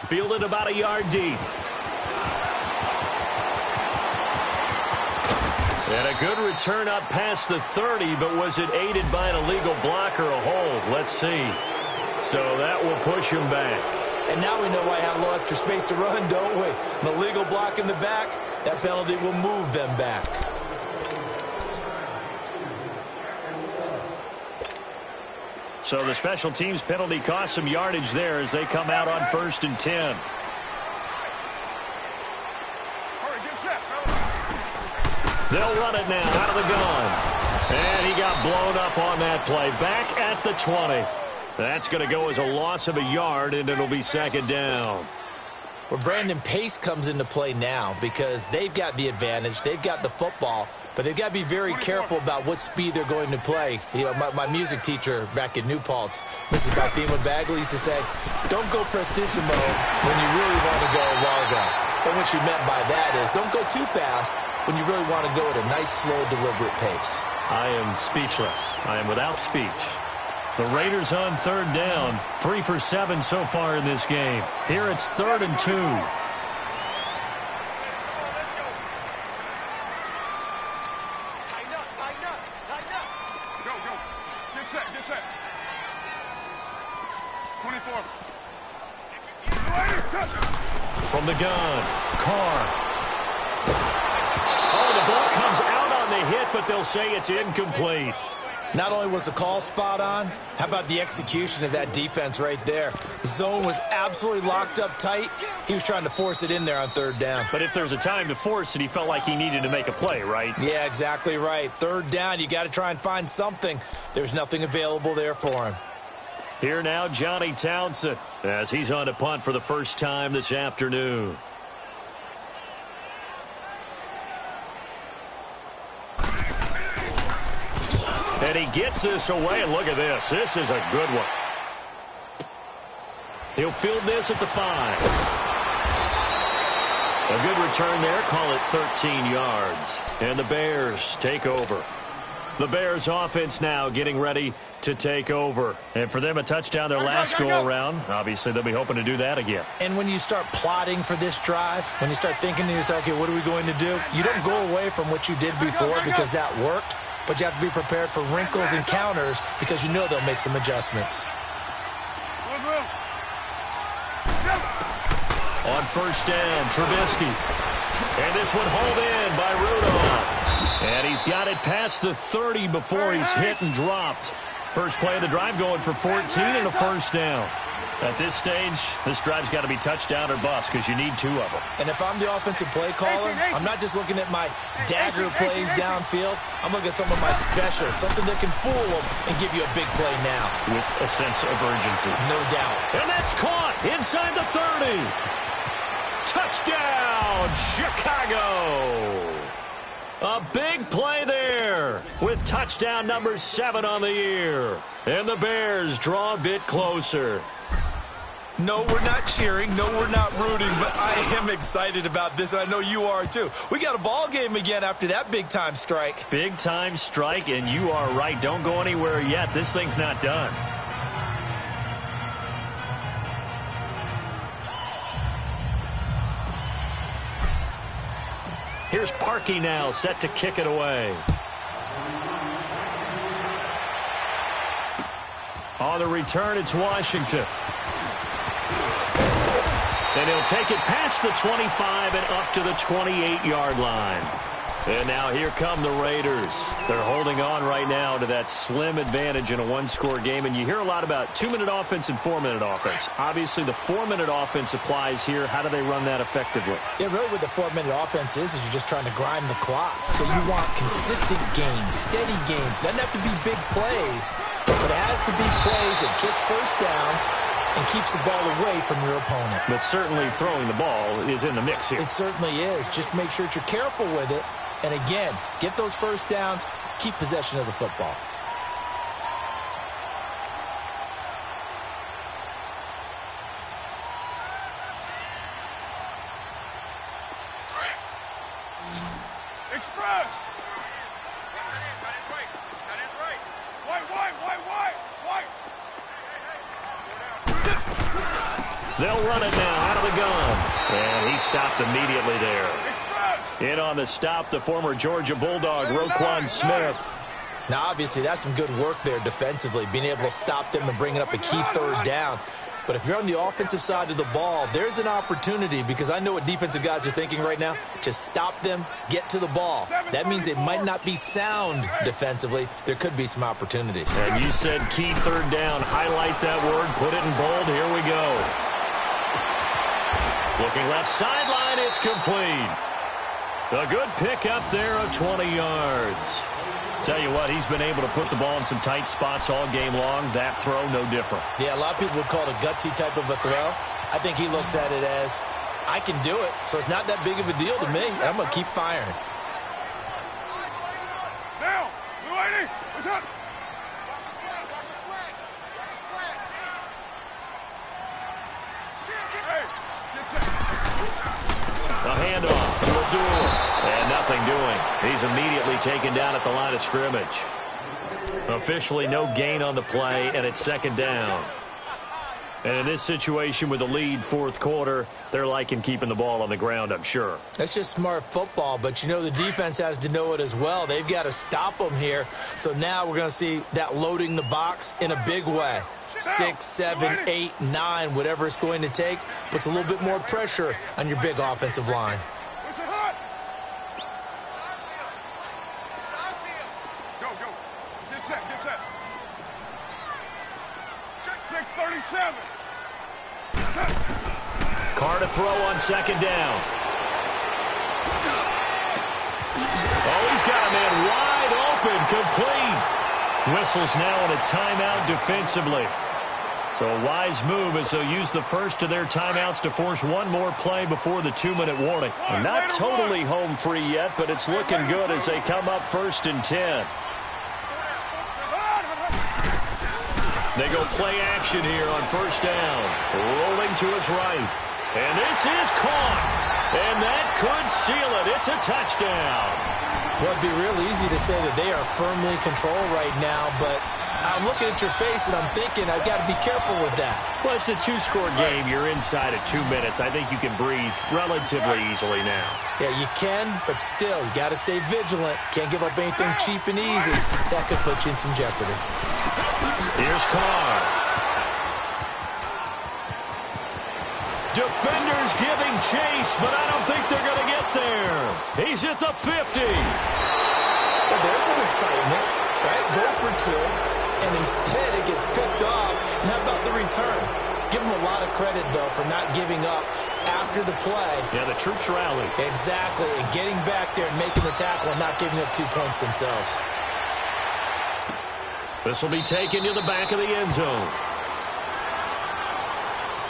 Fielded about a yard deep. And a good return up past the 30, but was it aided by an illegal block or a hold? Let's see. So that will push him back.
And now we know why I have a little extra space to run, don't we? An illegal block in the back, that penalty will move them back.
So the special teams penalty cost some yardage there as they come out on 1st and 10. They'll run it now out of the gun. And he got blown up on that play. Back at the 20. That's going to go as a loss of a yard, and it'll be 2nd down.
Well, Brandon, pace comes into play now because they've got the advantage. They've got the football, but they've got to be very careful about what speed they're going to play. You know, my music teacher back in New Paltz, Mrs. Balthema Bagley, used to say, don't go prestissimo when you really want to go largo. And what she meant by that is don't go too fast when you really want to go at a nice, slow, deliberate pace.
I am speechless. I am without speech. The Raiders on third down, 3 for 7 so far in this game. Here it's 3rd and 2.
Let's go, go. Get set. 24.
From the gun, Carr. Oh, the ball comes out on the hit, but they'll say it's incomplete.
Not only was the call spot on, how about the execution of that defense right there? The zone was absolutely locked up tight. He was trying to force it in there on 3rd down.
But if there's a time to force it, he felt like he needed to make a play, right?
Yeah, exactly right. 3rd down, you got to try and find something. There's nothing available there for him.
Here now, Johnny Townsend, as he's on to punt for the first time this afternoon. And he gets this away, and look at this. This is a good one. He'll field this at the 5. A good return there. Call it 13 yards. And the Bears take over. The Bears offense now getting ready to take over. And for them, a touchdown their last go-around. Obviously, they'll be hoping to do that again.
And when you start plotting for this drive, when you start thinking to yourself, okay, what are we going to do? You don't go away from what you did before because that worked. But you have to be prepared for wrinkles and counters because you know they'll make some adjustments.
On first down, Trubisky. And this one hauled in by Rudolph. And he's got it past the 30 before he's hit and dropped. First play of the drive going for 14 and a first down. At this stage, this drive's got to be touchdown or bust because you need 2 of them.
And if I'm the offensive play caller, I'm not just looking at my dagger plays downfield. I'm looking at some of my specials, something that can fool them and give you a big play now.
With a sense of urgency.
No doubt.
And that's caught inside the 30. Touchdown, Chicago. A big play there with touchdown number 7 on the year. And the Bears draw a bit closer.
No, we're not cheering. No, we're not rooting, but I am excited about this, and I know you are too. We got a ball game again after that big-time strike.
Big-time strike, and you are right. Don't go anywhere yet. This thing's not done. Here's Parkey now, set to kick it away. On the return, it's Washington. And he'll take it past the 25 and up to the 28-yard line. And now here come the Raiders. They're holding on right now to that slim advantage in a one-score game. And you hear a lot about 2-minute offense and 4-minute offense. Obviously, the 4-minute offense applies here. How do they run that effectively?
Yeah, really what the 4-minute offense is you're just trying to grind the clock. So you want consistent gains, steady gains. Doesn't have to be big plays, but it has to be plays that gets first downs and keeps the ball away from your opponent.
But certainly throwing the ball is in the mix here.
It certainly is. Just make sure that you're careful with it. And again, get those first downs, keep possession of the football.
Express!
They'll run it now out of the gun. And he stopped immediately there. In on the stop, the former Georgia Bulldog, Roquan Smith.
Now, obviously, that's some good work there defensively, being able to stop them and bringing up a key third down. But if you're on the offensive side of the ball, there's an opportunity because I know what defensive guys are thinking right now. Just stop them, get to the ball. That means they might not be sound defensively. There could be some opportunities.
And you said key third down. Highlight that word. Put it in bold. Here we go. Looking left sideline. It's complete. A good pick up there of 20 yards. Tell you what, he's been able to put the ball in some tight spots all game long. That throw, no different.
Yeah, a lot of people would call it a gutsy type of a throw. I think he looks at it as I can do it, so it's not that big of a deal to me. I'm going to keep firing.
Now, blue lady, what's up?
Watch your swing, watch your swing. Watch your swing.
Hey, get set.
A handoff to Abdul. And nothing doing. He's immediately taken down at the line of scrimmage. Officially no gain on the play, and it's second down. And in this situation with the lead fourth quarter, they're liking keeping the ball on the ground, I'm sure.
That's just smart football, but you know the defense has to know it as well. They've got to stop them here. So now we're going to see that loading the box in a big way. 6, 7, 8, 9, whatever it's going to take, puts a little bit more pressure on your big offensive line.
Push it hot. Go, go. Get set, get set. 6:37.
Carr to throw on second down. Oh, he's got a man wide open, complete. Whistles now on a timeout defensively. So a wise move as they'll use the first of their timeouts to force one more play before the 2-minute warning. Not totally home free yet, but it's looking good as they come up 1st and 10. They go play action here on first down. Rolling to his right. And this is caught. And that could seal it. It's a touchdown.
Well, it'd be real easy to say that they are firmly in control right now, but I'm looking at your face and I'm thinking I've got to be careful with that.
Well, it's a 2-score game. You're inside at 2 minutes. I think you can breathe relatively easily now.
Yeah, you can, but still, you got to stay vigilant. Can't give up anything cheap and easy. That could put you in some jeopardy.
Here's Carr. Defenders giving chase, but I don't think they're going to get there. He's at the 50.
Well, there's some excitement, right? Go for 2, and instead it gets picked off. And how about the return? Give them a lot of credit, though, for not giving up after the play.
Yeah, the troops rallied.
Exactly, and getting back there and making the tackle and not giving up 2 points themselves.
This will be taken to the back of the end zone.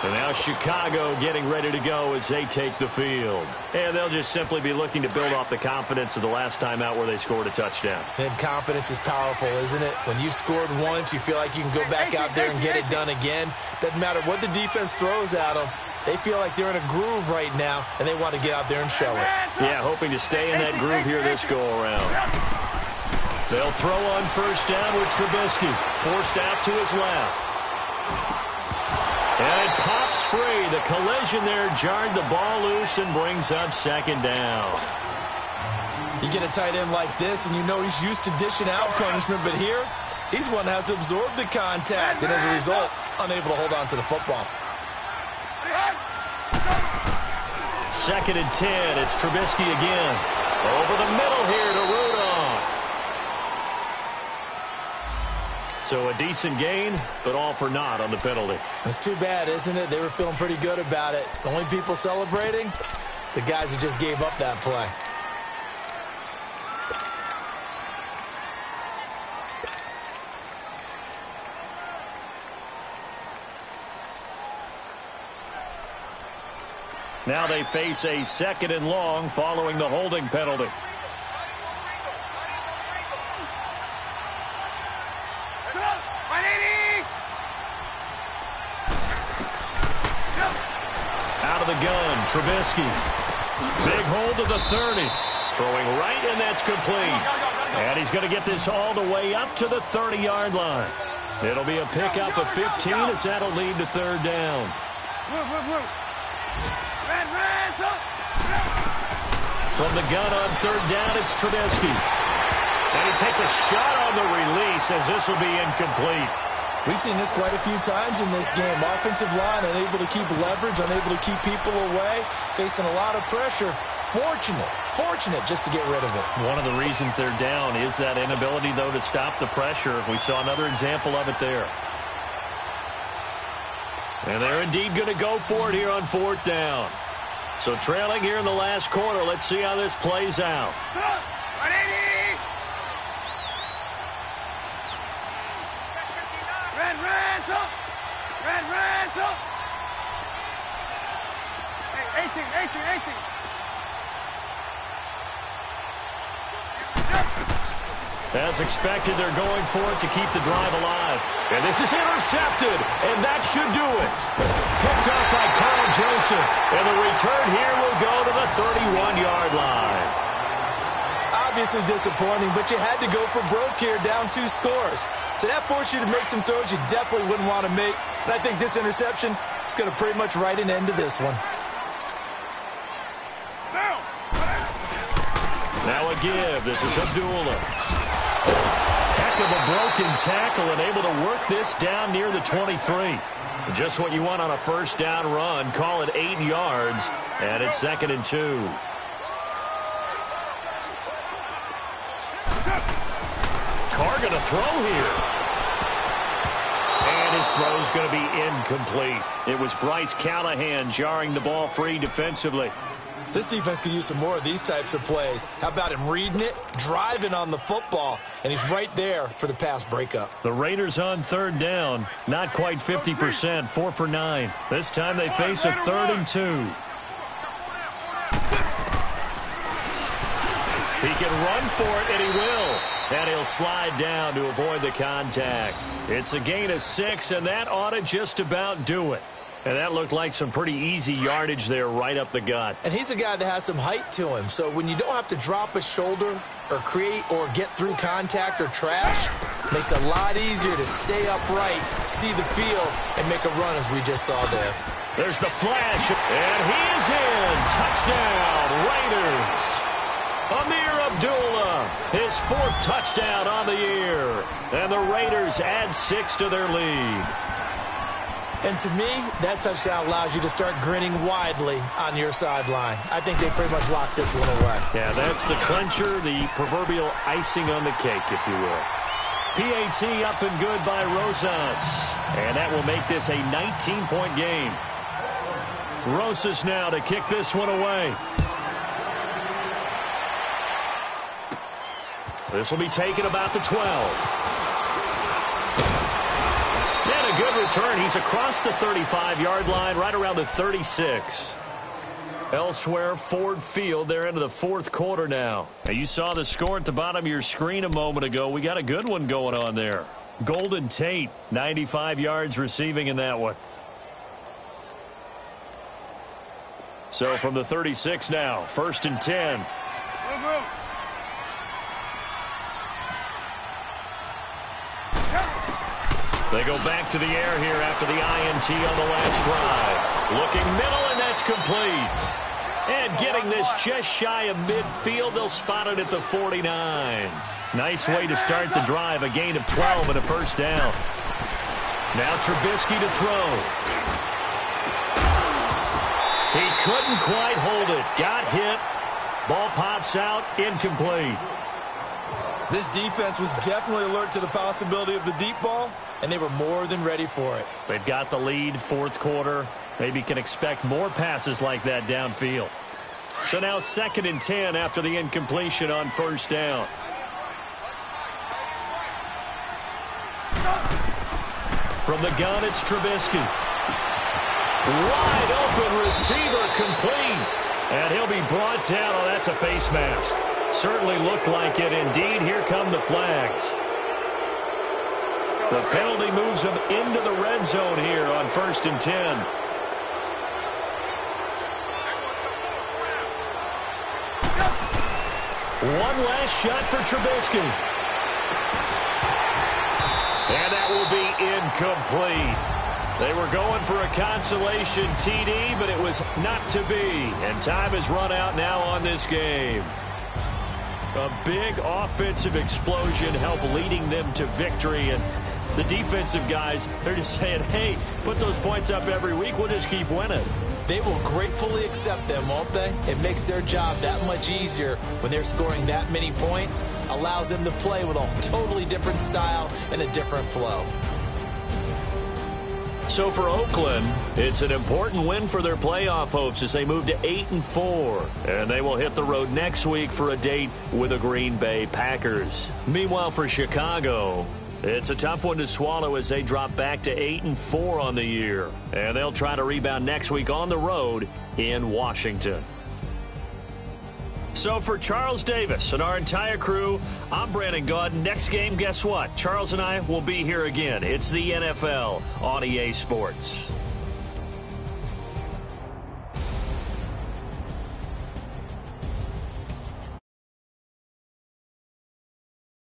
And now Chicago getting ready to go as they take the field. And they'll just simply be looking to build off the confidence of the last time out where they scored a touchdown.
And confidence is powerful, isn't it? When you've scored once, you feel like you can go back out there and get it done again. Doesn't matter what the defense throws at them. They feel like they're in a groove right now, and they want to get out there and show it.
Yeah, hoping to stay in that groove here this go-around. They'll throw on first down with Trubisky. Forced out to his left. And it pops free. The collision there jarred the ball loose and brings up second down.
You get a tight end like this, and you know he's used to dishing out punishment, but here, he's one that has to absorb the contact, and as a result, unable to hold on to the football.
2nd and 10. It's Trubisky again. Over the middle here to Rudolph. So a decent gain, but all for naught on the penalty.
It's too bad, isn't it? They were feeling pretty good about it. The only people celebrating, the guys who just gave up that play.
Now they face a 2nd and long following the holding penalty. Out of the gun, Trubisky. Big hold to the 30. Throwing right, and that's complete. And he's going to get this all the way up to the 30-yard line. It'll be a pickup of 15 as that'll lead to third down. From the gun on third down, it's Trubisky. And he takes a shot on the release as this will be incomplete.
We've seen this quite a few times in this game. Offensive line unable to keep leverage, unable to keep people away, facing a lot of pressure. Fortunate just to get rid of it.
One of the reasons they're down is that inability, though, to stop the pressure. We saw another example of it there. And they're indeed going to go for it here on fourth down. So trailing here in the last quarter, let's see how this plays out.
18, 18, 18.
As expected, they're going for it to keep the drive alive. And this is intercepted, and that should do it. Picked up by Carl Joseph, and the return here will go to the 31-yard line.
Obviously disappointing, but you had to go for broke here, down 2 scores. So that forced you to make some throws you definitely wouldn't want to make. And I think this interception is going to pretty much write an end to this one.
Now a give. This is Abdullah. Heck of a broken tackle and able to work this down near the 23. Just what you want on a first down run. Call it 8 yards, and it's 2nd and 2. Carr going to throw here. And his throw's going to be incomplete. It was Bryce Callahan jarring the ball free defensively.
This defense could use some more of these types of plays. How about him reading it, driving on the football, and he's right there for the pass breakup.
The Raiders on 3rd down. Not quite 50%, 4 for 9. This time they face a 3rd and 2. He can run for it, and he will. And he'll slide down to avoid the contact. It's a gain of 6, and that ought to just about do it. And that looked like some pretty easy yardage there right up the gut.
And he's a guy that has some height to him. So when you don't have to drop a shoulder or create or get through contact or trash, makes it a lot easier to stay upright, see the field, and make a run as we just saw there.
There's the flash, and he is in. Touchdown, Raiders. Amir Abdullah, his 4th touchdown on the year. And the Raiders add 6 to their lead.
And to me, that touchdown allows you to start grinning widely on your sideline. I think they pretty much locked this one away.
Yeah, that's the clincher, the proverbial icing on the cake, if you will. PAT up and good by Rosas. And that will make this a 19-point game. Rosas now to kick this one away. This will be taken about the 12. And a good return. He's across the 35-yard line, right around the 36. Elsewhere, Ford Field, they're into the 4th quarter now. Now, you saw the score at the bottom of your screen a moment ago. We got a good one going on there. Golden Tate, 95 yards receiving in that one. So from the 36 now, 1st and 10. They go back to the air here after the INT on the last drive. Looking middle, and that's complete. And getting this just shy of midfield, they'll spot it at the 49. Nice way to start the drive, a gain of 12 and a first down. Now Trubisky to throw. He couldn't quite hold it. Got hit. Ball pops out, incomplete.
This defense was definitely alert to the possibility of the deep ball, and they were more than ready for it.
They've got the lead, 4th quarter. Maybe can expect more passes like that downfield. So now 2nd and 10 after the incompletion on 1st down. From the gun, it's Trubisky. Wide open receiver complete. And he'll be brought down. Oh, that's a face mask. Certainly looked like it. Indeed, here come the flags. The penalty moves him into the red zone here on 1st and 10. One last shot for Trubisky. And that will be incomplete. They were going for a consolation TD, but it was not to be. And time has run out now on this game. A big offensive explosion helped leading them to victory. And the defensive guys, they're just saying, hey, put those points up every week. We'll just keep winning.
They will gratefully accept them, won't they? It makes their job that much easier when they're scoring that many points. Allows them to play with a totally different style and a different flow.
So for Oakland, it's an important win for their playoff hopes as they move to 8-4. And they will hit the road next week for a date with the Green Bay Packers. Meanwhile, for Chicago, it's a tough one to swallow as they drop back to 8-4 on the year. And they'll try to rebound next week on the road in Washington. So for Charles Davis and our entire crew, I'm Brandon Gaud. Next game, guess what? Charles and I will be here again. It's the NFL on EA Sports.